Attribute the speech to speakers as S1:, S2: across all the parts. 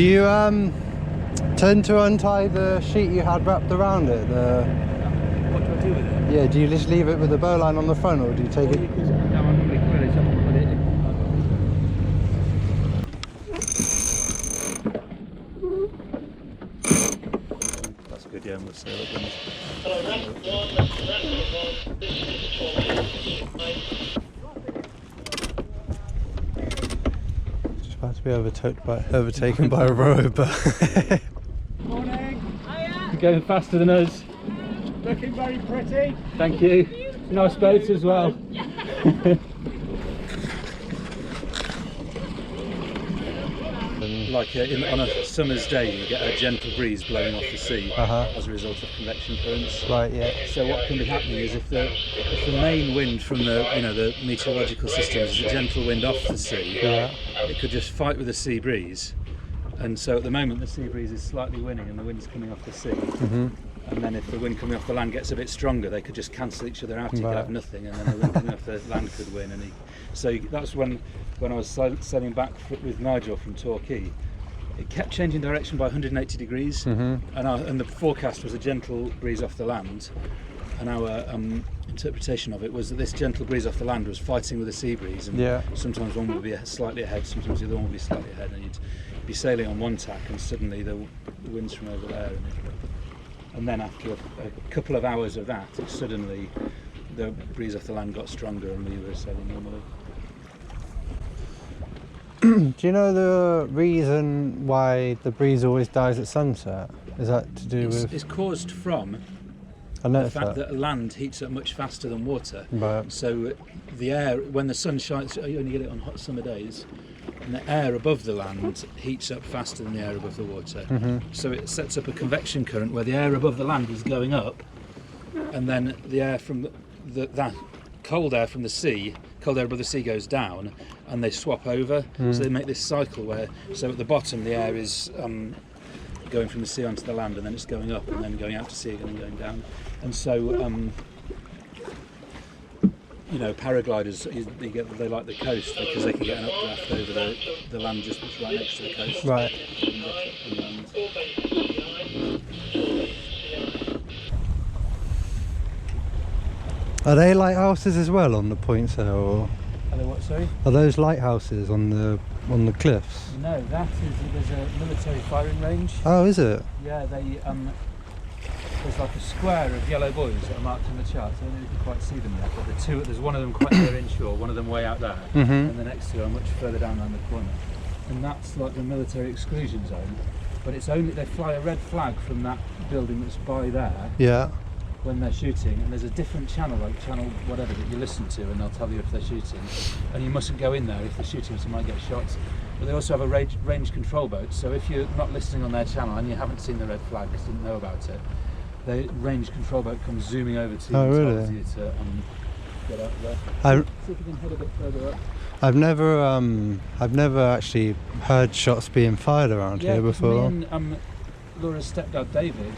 S1: Do you tend to untie the sheet you had wrapped around it?
S2: What do I do with it?
S1: Yeah, do you just leave it with the bowline on the front, or do you take it?
S2: No, I'm normally put it up and put it in. That's good, yeah, we'll see what it
S1: Just about to be overtaken by a rower, but
S2: Morning! Hiya! Going faster than us. Looking very pretty. Thank you. Nice boats as well. Like on a summer's day, you get a gentle breeze blowing off the sea as a result of convection currents.
S1: right, yeah.
S2: So what can be happening is if the main wind from the meteorological system is a gentle wind off the sea, it could just fight with the sea breeze. And so at the moment the sea breeze is slightly winning and the wind's coming off the sea. And then if the wind coming off the land gets a bit stronger, they could just cancel each other out. You could have nothing, and then the wind coming off the land could win. And so that's when I was sailing back with Nigel from Torquay. It kept changing direction by 180 degrees, and the forecast was a gentle breeze off the land. And our interpretation of it was that this gentle breeze off the land was fighting with the sea breeze, and sometimes one would be slightly ahead, sometimes the other one would be slightly ahead, and you'd be sailing on one tack, and suddenly the wind's from over there. And then after a couple of hours of that, suddenly the breeze off the land got stronger and we were sailing normally.
S1: Do you know the reason why the breeze always dies at sunset? Is that to do with...
S2: It's caused from the fact that land heats up much faster than water.
S1: Right.
S2: So the air, when the sun shines, you only get it on hot summer days, and the air above the land heats up faster than the air above the water. So it sets up a convection current where the air above the land is going up, and then the air from that cold air from the sea, cold air above the sea goes down, and they swap over. So they make this cycle where, so at the bottom the air is going from the sea onto the land, and then it's going up and then going out to sea again and going down. And so paragliders, they like the coast because they can get an updraft over the land just right next to the coast.
S1: Right. Are they lighthouses as well on the points there, or
S2: Are they what, sorry?
S1: are those lighthouses on the cliffs?
S2: No, there's a military firing range.
S1: Oh, is it?
S2: Yeah, there's like a square of yellow buoys that are marked in the chart. I don't know if you can quite see them yet, but there's one of them quite near inshore, one of them way out there, and the next two are much further down around the corner. And that's like the military exclusion zone. But it's only, they fly a red flag from that building that's by there when they're shooting, and there's a different channel, like channel whatever, that you listen to, and they'll tell you if they're shooting. And you mustn't go in there if they're shooting, so you might get shot. But they also have a range control boat, so if you're not listening on their channel and you haven't seen the red flag, just didn't know about it, the range control boat comes zooming over to you and tells you to get out there. See if you can head a bit further up.
S1: I've never actually heard shots being fired around here before.
S2: Me and Laura's stepdad David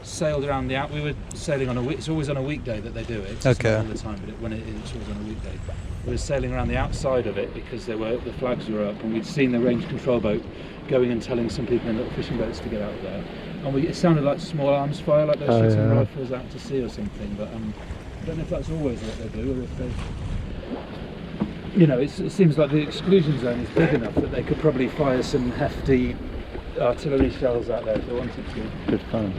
S2: sailed around we were sailing on it's always on a weekday that they do it. It's not all the time, but when it's always on a weekday. We were sailing around the outside of it because the flags were up, and we'd seen the range control boat going and telling some people in little fishing boats to get out there. And it sounded like small arms fire, like they're shooting rifles out to sea or something. But I don't know if that's always what they do, or if they, it seems like the exclusion zone is big enough that they could probably fire some hefty artillery shells out there if they wanted to.
S1: Good fun.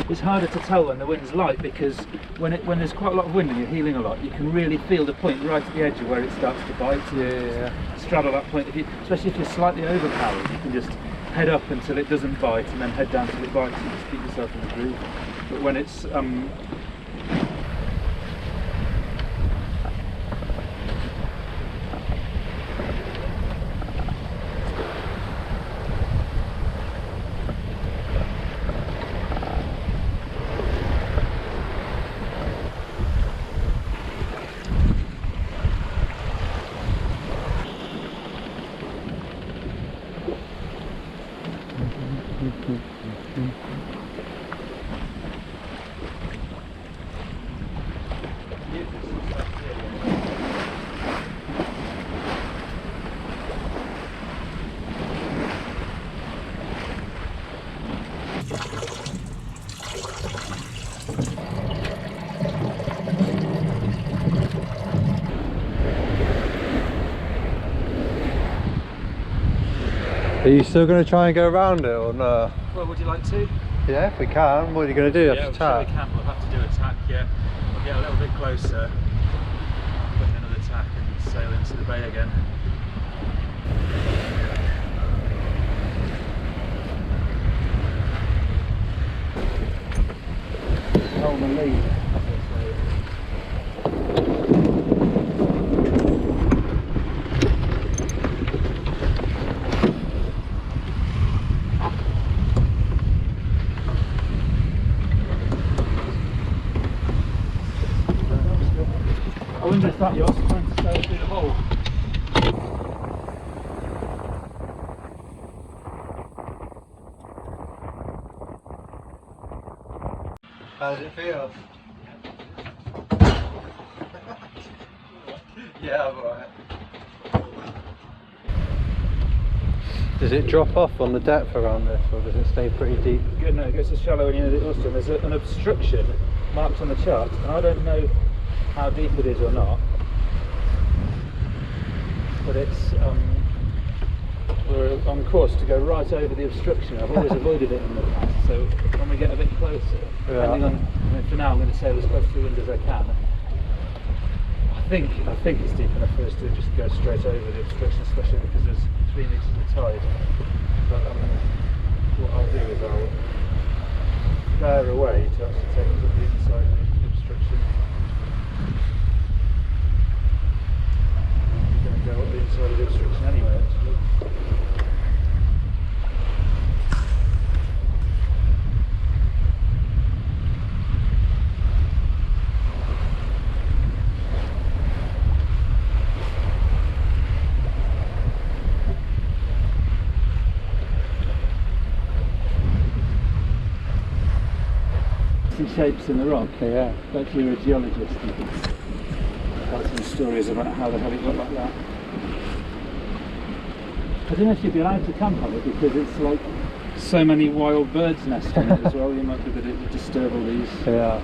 S2: It's harder to tell when the wind's light, because when there's quite a lot of wind and you're heeling a lot, you can really feel the point right at the edge of where it starts to bite. Straddle that point. Especially if you're slightly overpowered, you can just head up until it doesn't bite, and then head down until it bites, and just keep yourself in the groove. But when it's
S1: Are you still going to try and go around it or no?
S2: Well, would you like to?
S1: Yeah, if we can. What are you going to do?
S2: Yeah,
S1: Have to
S2: sure we
S1: tack?
S2: can. We'll have to do a tack, yeah. We'll get a little bit closer, put in another tack and sail into the bay again. Oh, the lead. I wonder if that yacht's trying to sail through the hole.
S1: How does it feel? Yeah, I'm alright. Does it drop off on the depth around this, or does it stay pretty deep?
S2: No, it goes as shallow in the Austin. There's an obstruction marked on the chart, and I don't know how deep it is or not, but it's we're on course to go right over the obstruction. I've always avoided it in the past, so when we get a bit closer, depending on, for now I'm going to sail as close to the wind as I can. I think it's deep enough for us to just go straight over the obstruction, especially because there's 3 meters of tide. But what I'll do is I'll bear away to actually take us up the inside of the obstruction. I'm going to go up the inside of the obstruction anyway, actually. Shapes in the rock.
S1: Yeah.
S2: Like you're a geologist, you can tell some stories about how the hell it got like that. I don't know if you'd be allowed to camp on it because it's like so many wild birds nest on it as well. You might be that it would disturb all these.
S1: Yeah.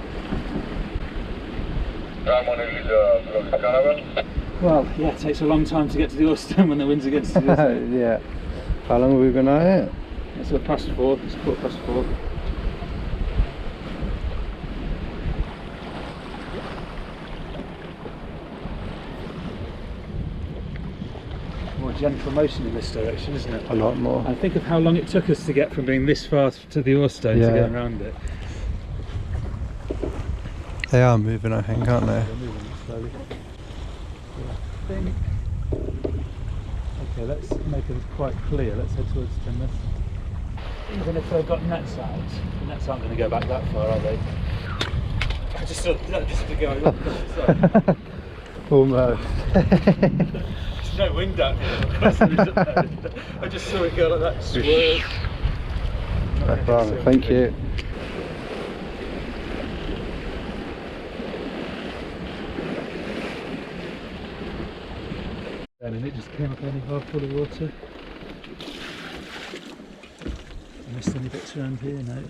S2: Well, yeah, it takes a long time to get to the Austin when the wind's against you, doesn't it?
S1: Yeah. How long have we been at it?
S2: It's 4:15. It's 4:15. More gentle motion in this direction, isn't it?
S1: A lot more.
S2: And think of how long it took us to get from being this far to the Austin to get around it.
S1: They are moving, I think, aren't they?
S2: They're moving slowly. I think. Okay, let's make it quite clear. Let's head towards Tamarisk. Even if they've got nets out, the nets aren't going to go back that far, are they? I just thought just to go look.
S1: Almost.
S2: There's no wind out here. I just saw it go like that, swerve.
S1: No problem, thank you.
S2: And it just came up only half full of water. I missed any bits around here? No.